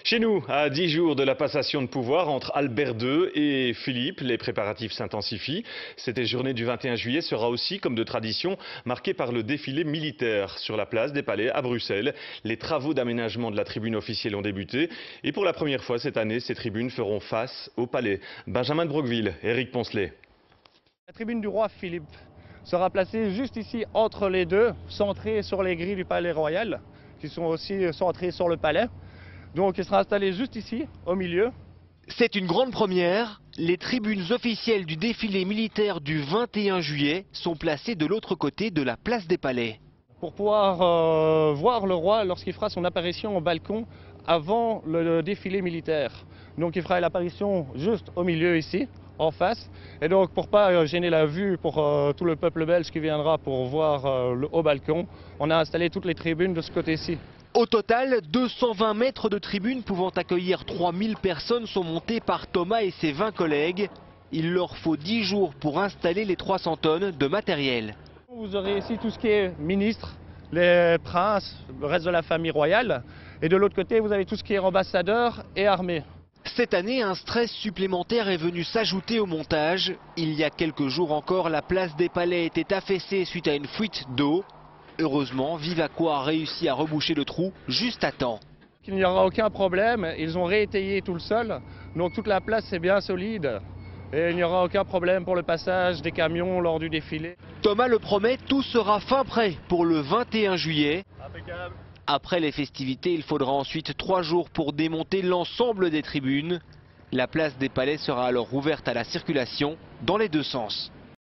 Chez nous, à 10 jours de la passation de pouvoir entre Albert II et Philippe, les préparatifs s'intensifient. Cette journée du 21 juillet sera aussi, comme de tradition, marquée par le défilé militaire sur la place des Palais à Bruxelles. Les travaux d'aménagement de la tribune officielle ont débuté et pour la première fois cette année, ces tribunes feront face au Palais. Benjamin de Broqueville, Éric Poncelet. La tribune du roi Philippe sera placée juste ici entre les deux, centrée sur les grilles du Palais Royal, qui sont aussi centrées sur le palais. Donc il sera installé juste ici, au milieu. C'est une grande première. Les tribunes officielles du défilé militaire du 21 juillet sont placées de l'autre côté de la place des Palais. Pour pouvoir voir le roi lorsqu'il fera son apparition au balcon avant le défilé militaire. Donc il fera l'apparition juste au milieu ici, en face. Et donc pour pas gêner la vue pour tout le peuple belge qui viendra pour voir le haut balcon, on a installé toutes les tribunes de ce côté-ci. Au total, 220 mètres de tribunes pouvant accueillir 3000 personnes sont montés par Thomas et ses 20 collègues. Il leur faut 10 jours pour installer les 300 tonnes de matériel. Vous aurez ici tout ce qui est ministre, les princes, le reste de la famille royale. Et de l'autre côté, vous avez tout ce qui est ambassadeur et armée. Cette année, un stress supplémentaire est venu s'ajouter au montage. Il y a quelques jours encore, la place des Palais était affaissée suite à une fuite d'eau. Heureusement, Vivaco a réussi à reboucher le trou juste à temps. Il n'y aura aucun problème, ils ont réétayé tout le sol, donc toute la place est bien solide. Et il n'y aura aucun problème pour le passage des camions lors du défilé. Thomas le promet, tout sera fin prêt pour le 21 juillet. Impeccable. Après les festivités, il faudra ensuite 3 jours pour démonter l'ensemble des tribunes. La place des Palais sera alors ouverte à la circulation dans les deux sens.